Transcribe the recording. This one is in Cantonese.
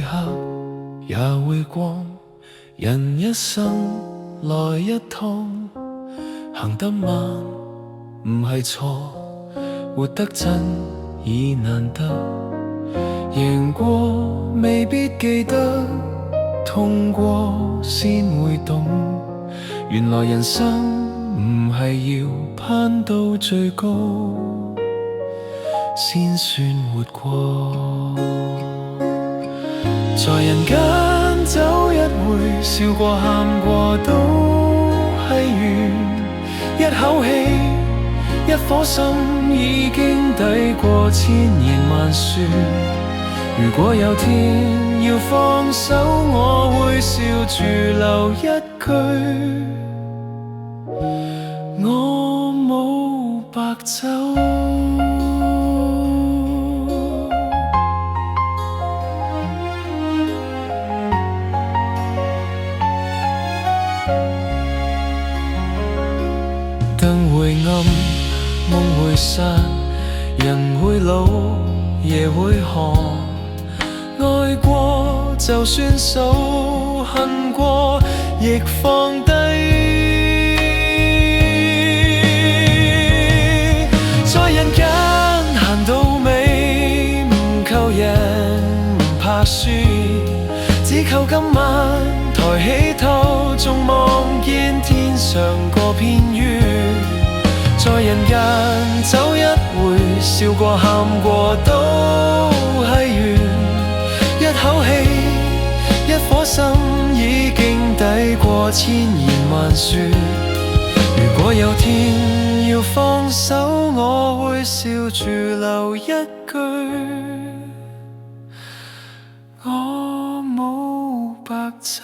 黑也會光，人一生來一趟，行得慢唔係錯，活得真已難得，贏過未必記得，痛過先會懂，原來人生唔係要攀到最高先算活過。在人間走一回，笑過喊過都係緣，一口氣一顆心已經抵過千言萬說。如果有天要放手，我會笑住留一句，我冇白走。燈會暗，夢會散，人會老，夜會寒。愛過就算數，恨過亦放低。在人間行到尾，唔求人唔怕輸，只求今晚抬起頭，仲望見天上個片月。在人間走一回，笑過喊過都係緣，一口氣一顆心已經抵過千言萬說。如果有天要放手，我會笑住留一句，我冇白走。